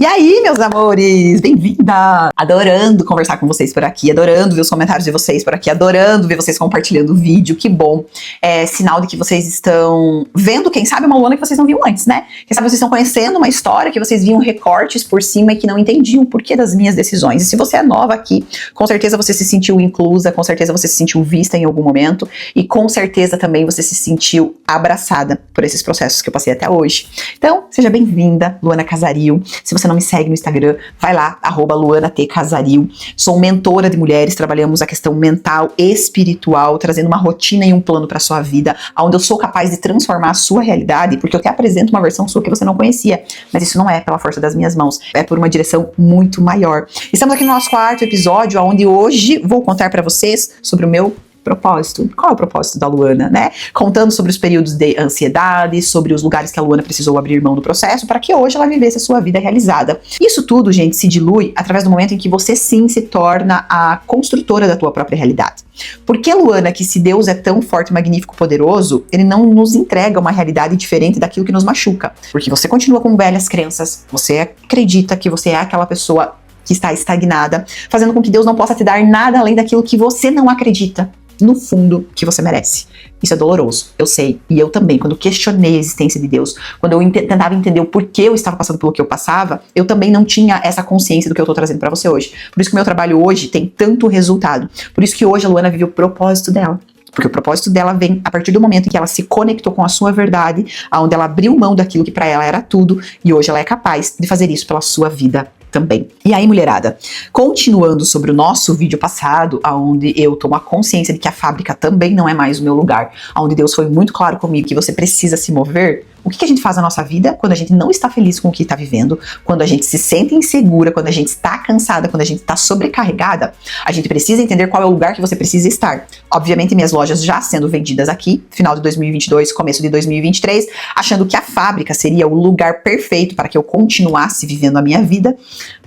E aí, meus amores, bem-vinda! Adorando conversar com vocês por aqui, adorando ver os comentários de vocês por aqui, adorando ver vocês compartilhando o vídeo, que bom. É sinal de que vocês estão vendo, quem sabe, uma Luana que vocês não viam antes, né? Quem sabe vocês estão conhecendo uma história que vocês viam recortes por cima e que não entendiam o porquê das minhas decisões. E se você é nova aqui, com certeza você se sentiu inclusa, com certeza você se sentiu vista em algum momento e com certeza também você se sentiu abraçada por esses processos que eu passei até hoje. Então, seja bem-vinda, Luana Casaril. Se você não me segue no Instagram, vai lá, @LuanaTCasaril. Sou mentora de mulheres, trabalhamos a questão mental e espiritual, trazendo uma rotina e um plano para sua vida, onde eu sou capaz de transformar a sua realidade, porque eu te apresento uma versão sua que você não conhecia, mas isso não é pela força das minhas mãos, é por uma direção muito maior. Estamos aqui no nosso quarto episódio, onde hoje vou contar para vocês sobre o meu propósito. Qual é o propósito da Luana, né? Contando sobre os períodos de ansiedade, sobre os lugares que a Luana precisou abrir mão do processo para que hoje ela vivesse a sua vida realizada. Isso tudo, gente, se dilui através do momento em que você sim se torna a construtora da tua própria realidade. Porque, Luana, que se Deus é tão forte, magnífico, poderoso, ele não nos entrega uma realidade diferente daquilo que nos machuca. Porque você continua com velhas crenças, você acredita que você é aquela pessoa que está estagnada, fazendo com que Deus não possa te dar nada além daquilo que você não acredita no fundo que você merece. Isso é doloroso, eu sei, e eu também, quando questionei a existência de Deus, quando eu tentava entender o porquê eu estava passando pelo que eu passava, eu também não tinha essa consciência do que eu tô trazendo pra você hoje. Por isso que o meu trabalho hoje tem tanto resultado, por isso que hoje a Luana vive o propósito dela. Porque o propósito dela vem a partir do momento em que ela se conectou com a sua verdade, onde ela abriu mão daquilo que pra ela era tudo, e hoje ela é capaz de fazer isso pela sua vida também. E aí, mulherada, continuando sobre o nosso vídeo passado, onde eu tomo a consciência de que a fábrica também não é mais o meu lugar, onde Deus foi muito claro comigo que você precisa se mover, o que a gente faz na nossa vida quando a gente não está feliz com o que está vivendo, quando a gente se sente insegura, quando a gente está cansada, quando a gente está sobrecarregada, a gente precisa entender qual é o lugar que você precisa estar. Obviamente, minhas lojas já sendo vendidas aqui, final de 2022, começo de 2023, achando que a fábrica seria o lugar perfeito para que eu continuasse vivendo a minha vida.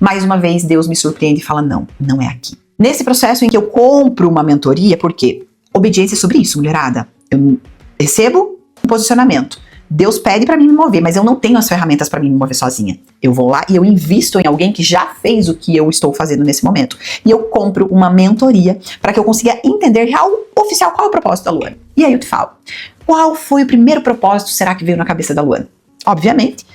Mais uma vez, Deus me surpreende e fala, não, não é aqui. Nesse processo em que eu compro uma mentoria, porque obediência é sobre isso, mulherada. Eu recebo um posicionamento. Deus pede pra mim me mover, mas eu não tenho as ferramentas pra mim me mover sozinha. Eu vou lá e eu invisto em alguém que já fez o que eu estou fazendo nesse momento. E eu compro uma mentoria para que eu consiga entender real, oficial, qual é o propósito da Luana. E aí eu te falo, qual foi o primeiro propósito, será que veio na cabeça da Luana? Obviamente,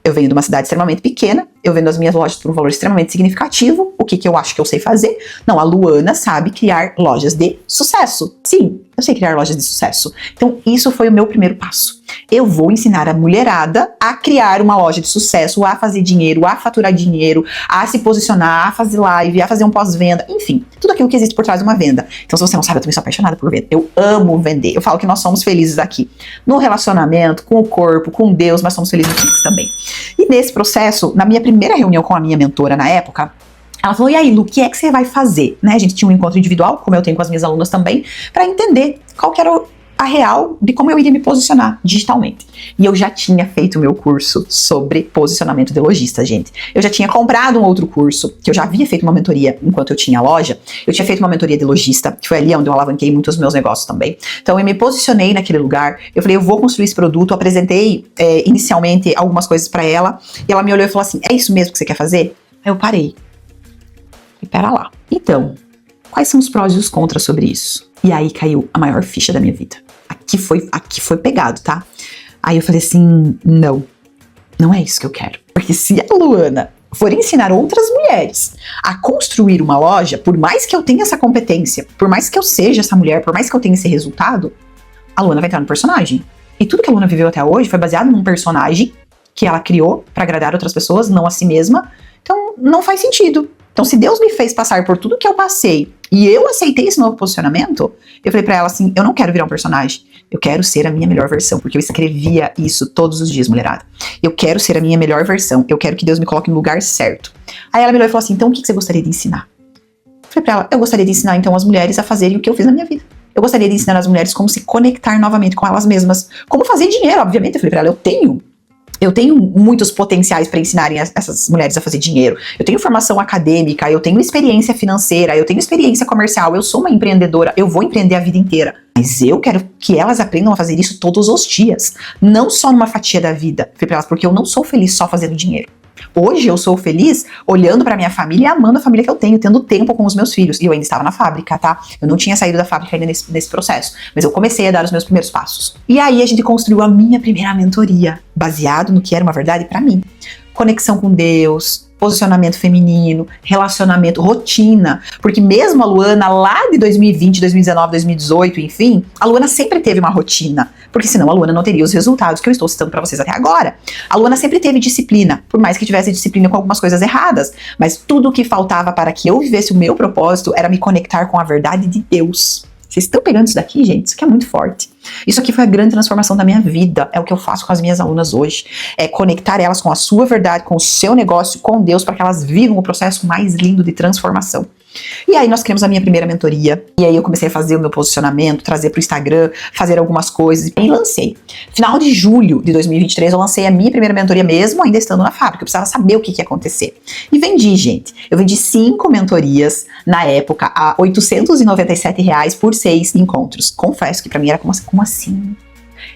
eu venho de uma cidade extremamente pequena, eu vendo as minhas lojas por um valor extremamente significativo. O que eu acho que eu sei fazer? Não, a Luana sabe criar lojas de sucesso. Sim, eu sei criar lojas de sucesso. Então, isso foi o meu primeiro passo. Eu vou ensinar a mulherada a criar uma loja de sucesso, a fazer dinheiro, a faturar dinheiro, a se posicionar, a fazer live, a fazer um pós-venda, enfim, tudo aquilo que existe por trás de uma venda. Então, se você não sabe, eu também sou apaixonada por venda. Eu amo vender. Eu falo que nós somos felizes aqui. No relacionamento, com o corpo, com Deus, mas somos felizes no também. E nesse processo, na minha primeira reunião com a minha mentora na época, ela falou, e aí, Lu, o que é que você vai fazer? Né? A gente tinha um encontro individual, como eu tenho com as minhas alunas também, para entender qual que era a real de como eu iria me posicionar digitalmente. E eu já tinha feito o meu curso sobre posicionamento de lojista, gente. Eu já tinha comprado um outro curso, que eu já havia feito uma mentoria enquanto eu tinha loja. Eu tinha feito uma mentoria de lojista, que foi ali onde eu alavanquei muitos dos meus negócios também. Então eu me posicionei naquele lugar, eu falei, eu vou construir esse produto, eu apresentei inicialmente algumas coisas para ela, e ela me olhou e falou assim, é isso mesmo que você quer fazer? Aí eu parei. E pera lá. Então, quais são os prós e os contras sobre isso? E aí caiu a maior ficha da minha vida. Aqui foi pegado, tá? Aí eu falei assim, não é isso que eu quero. Porque se a Luana for ensinar outras mulheres a construir uma loja, por mais que eu tenha essa competência, por mais que eu seja essa mulher, por mais que eu tenha esse resultado, a Luana vai entrar no personagem. E tudo que a Luana viveu até hoje foi baseado num personagem que ela criou pra agradar outras pessoas, não a si mesma. Então, não faz sentido. Então, se Deus me fez passar por tudo que eu passei e eu aceitei esse novo posicionamento, eu falei pra ela assim, eu não quero virar um personagem, eu quero ser a minha melhor versão, porque eu escrevia isso todos os dias, mulherada. Eu quero ser a minha melhor versão, eu quero que Deus me coloque no lugar certo. Aí ela me olhou e falou assim, então o que você gostaria de ensinar? Eu falei pra ela, eu gostaria de ensinar então as mulheres a fazerem o que eu fiz na minha vida. Eu gostaria de ensinar as mulheres como se conectar novamente com elas mesmas, como fazer dinheiro, obviamente. Eu falei pra ela, eu tenho muitos potenciais para ensinarem essas mulheres a fazer dinheiro. Eu tenho formação acadêmica, eu tenho experiência financeira, eu tenho experiência comercial, eu sou uma empreendedora, eu vou empreender a vida inteira. Mas eu quero que elas aprendam a fazer isso todos os dias, não só numa fatia da vida. Falei pra elas, porque eu não sou feliz só fazendo dinheiro. Hoje eu sou feliz olhando pra minha família e amando a família que eu tenho, tendo tempo com os meus filhos. E eu ainda estava na fábrica, tá? Eu não tinha saído da fábrica ainda nesse processo, mas eu comecei a dar os meus primeiros passos. E aí a gente construiu a minha primeira mentoria, baseado no que era uma verdade pra mim. Conexão com Deus, posicionamento feminino, relacionamento, rotina. Porque mesmo a Luana lá de 2020, 2019, 2018, enfim, a Luana sempre teve uma rotina. Porque senão a Luana não teria os resultados que eu estou citando pra vocês até agora. A Luana sempre teve disciplina, por mais que tivesse disciplina com algumas coisas erradas. Mas tudo o que faltava para que eu vivesse o meu propósito era me conectar com a verdade de Deus. Vocês estão pegando isso daqui, gente? Isso aqui é muito forte. Isso aqui foi a grande transformação da minha vida. É o que eu faço com as minhas alunas hoje. É conectar elas com a sua verdade, com o seu negócio, com Deus, para que elas vivam o processo mais lindo de transformação. E aí nós criamos a minha primeira mentoria. E aí eu comecei a fazer o meu posicionamento, trazer pro Instagram, fazer algumas coisas. E lancei. Final de julho de 2023 eu lancei a minha primeira mentoria mesmo, ainda estando na fábrica. Eu precisava saber o que ia acontecer. E vendi, gente. Eu vendi 5 mentorias na época a R$ 897 por 6 encontros. Confesso que pra mim era como assim?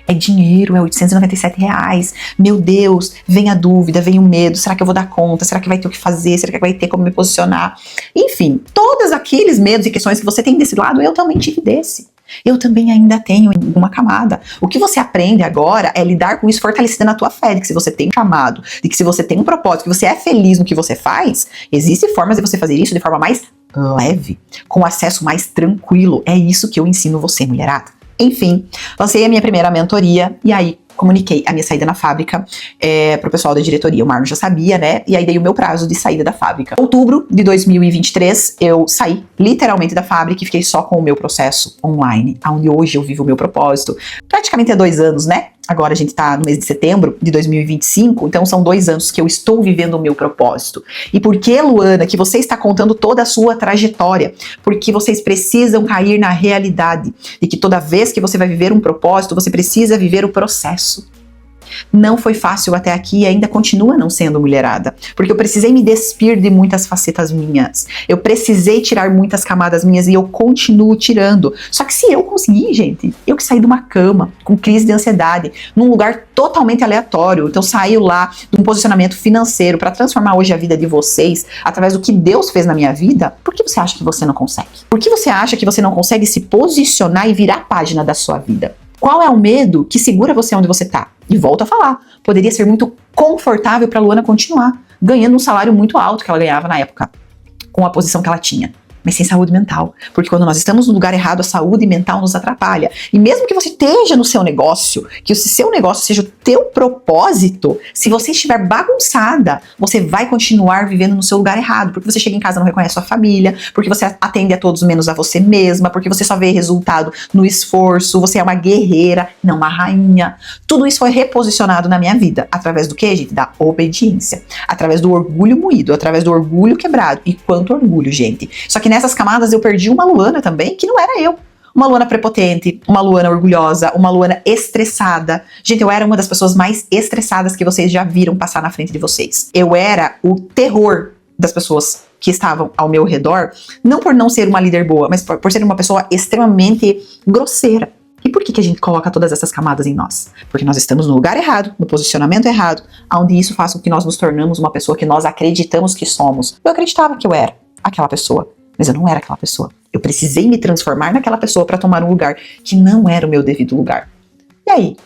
É dinheiro, é R$ 897. Meu Deus, vem a dúvida, vem o medo. Será que eu vou dar conta? Será que vai ter o que fazer? Será que vai ter como me posicionar? Enfim, todos aqueles medos e questões que você tem desse lado, eu também tive desse. Eu também ainda tenho uma camada. O que você aprende agora é lidar com isso fortalecida na tua fé, de que se você tem um chamado, de que se você tem um propósito, que você é feliz no que você faz, existem formas de você fazer isso de forma mais leve, com acesso mais tranquilo. É isso que eu ensino você, mulherada. Enfim, lancei a minha primeira mentoria e aí comuniquei a minha saída na fábrica pro pessoal da diretoria. O Marlon já sabia, né? E aí dei o meu prazo de saída da fábrica. Em outubro de 2023, eu saí literalmente da fábrica e fiquei só com o meu processo online, onde hoje eu vivo o meu propósito. Praticamente há 2 anos, né? Agora a gente tá no mês de setembro de 2025, então são 2 anos que eu estou vivendo o meu propósito. E por que, Luana, que você está contando toda a sua trajetória? Porque vocês precisam cair na realidade de que toda vez que você vai viver um propósito, você precisa viver o processo. Não foi fácil até aqui e ainda continua não sendo, mulherada, porque eu precisei me despir de muitas facetas minhas, eu precisei tirar muitas camadas minhas e eu continuo tirando. Só que se eu conseguir, gente, eu que saí de uma cama com crise de ansiedade, num lugar totalmente aleatório, então saiu lá de um posicionamento financeiro para transformar hoje a vida de vocês através do que Deus fez na minha vida, por que você acha que você não consegue? Por que você acha que você não consegue se posicionar e virar a página da sua vida? Qual é o medo que segura você onde você tá? E volto a falar, poderia ser muito confortável para a Luana continuar ganhando um salário muito alto que ela ganhava na época, com a posição que ela tinha, mas sem saúde mental. Porque quando nós estamos no lugar errado, a saúde mental nos atrapalha. E mesmo que você esteja no seu negócio, que o seu negócio seja o teu propósito, se você estiver bagunçada, você vai continuar vivendo no seu lugar errado. Porque você chega em casa e não reconhece sua família, porque você atende a todos menos a você mesma, porque você só vê resultado no esforço, você é uma guerreira, não uma rainha. Tudo isso foi reposicionado na minha vida. Através do quê, gente? Da obediência. Através do orgulho moído, através do orgulho quebrado. E quanto orgulho, gente. Só que nessas camadas eu perdi uma Luana também, que não era eu. Uma Luana prepotente, uma Luana orgulhosa, uma Luana estressada. Gente, eu era uma das pessoas mais estressadas que vocês já viram passar na frente de vocês. Eu era o terror das pessoas que estavam ao meu redor, não por não ser uma líder boa, mas por ser uma pessoa extremamente grosseira. E por que a gente coloca todas essas camadas em nós? Porque nós estamos no lugar errado, no posicionamento errado, onde isso faz com que nós nos tornamos uma pessoa que nós acreditamos que somos. Eu acreditava que eu era aquela pessoa, mas eu não era aquela pessoa. Eu precisei me transformar naquela pessoa para tomar um lugar que não era o meu devido lugar. E aí?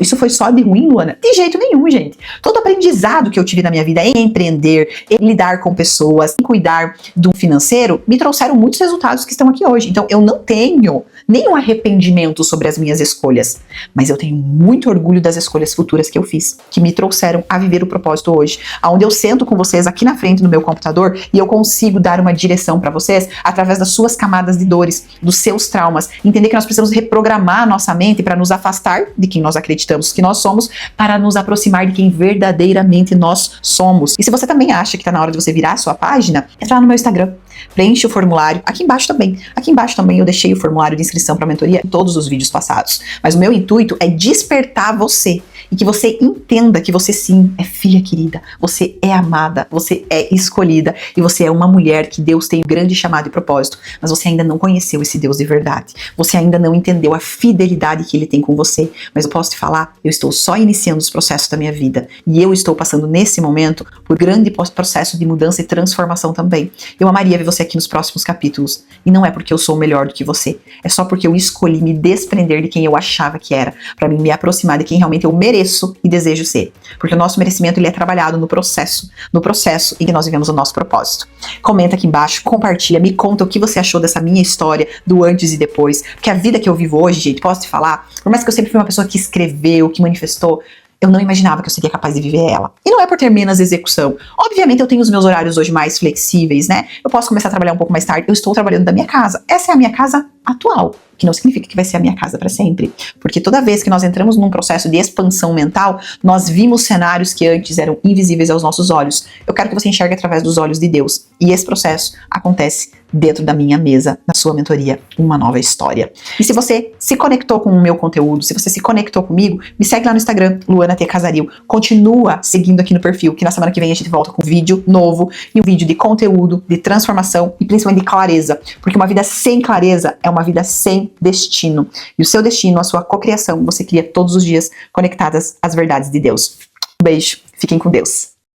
Isso foi só de ruim, Luana? De jeito nenhum, gente. Todo aprendizado que eu tive na minha vida em empreender, em lidar com pessoas, em cuidar do financeiro, me trouxeram muitos resultados que estão aqui hoje. Então, eu não tenho nenhum arrependimento sobre as minhas escolhas, mas eu tenho muito orgulho das escolhas futuras que eu fiz, que me trouxeram a viver o propósito hoje, onde eu sento com vocês aqui na frente no meu computador e eu consigo dar uma direção para vocês através das suas camadas de dores, dos seus traumas, entender que nós precisamos reprogramar a nossa mente para nos afastar de quem nós acreditamos que nós somos, para nos aproximar de quem verdadeiramente nós somos. E se você também acha que está na hora de você virar a sua página, entra lá no meu Instagram, preenche o formulário, aqui embaixo também eu deixei o formulário de inscrição para a mentoria em todos os vídeos passados, mas o meu intuito é despertar você e que você entenda que você sim é filha querida, você é amada, você é escolhida e você é uma mulher que Deus tem um grande chamado e propósito, mas você ainda não conheceu esse Deus de verdade, você ainda não entendeu a fidelidade que Ele tem com você, mas eu posso te falar, eu estou só iniciando os processos da minha vida e eu estou passando nesse momento por grande processo de mudança e transformação também. Eu amaria ver você aqui nos próximos capítulos e não é porque eu sou melhor do que você, é só porque eu escolhi me desprender de quem eu achava que era, para mim me aproximar de quem realmente eu mereço e desejo ser, porque o nosso merecimento ele é trabalhado no processo em que nós vivemos o nosso propósito. Comenta aqui embaixo, compartilha, me conta o que você achou dessa minha história, do antes e depois, porque a vida que eu vivo hoje, gente, posso te falar, por mais que eu sempre fui uma pessoa que escreveu, que manifestou, eu não imaginava que eu seria capaz de viver ela. E não é por ter menos execução. Obviamente eu tenho os meus horários hoje mais flexíveis, né? Eu posso começar a trabalhar um pouco mais tarde, eu estou trabalhando da minha casa. Essa é a minha casa atual, que não significa que vai ser a minha casa para sempre. Porque toda vez que nós entramos num processo de expansão mental, nós vimos cenários que antes eram invisíveis aos nossos olhos. Eu quero que você enxergue através dos olhos de Deus. E esse processo acontece dentro da minha mesa, na sua mentoria, Uma Nova História. E se você se conectou com o meu conteúdo, se você se conectou comigo, me segue lá no Instagram, Luana T. Casaril. Continua seguindo aqui no perfil, que na semana que vem a gente volta com um vídeo novo, e um vídeo de conteúdo, de transformação e principalmente de clareza. Porque uma vida sem clareza é uma vida sem destino. E o seu destino, a sua cocriação, você cria todos os dias conectadas às verdades de Deus. Um beijo, fiquem com Deus.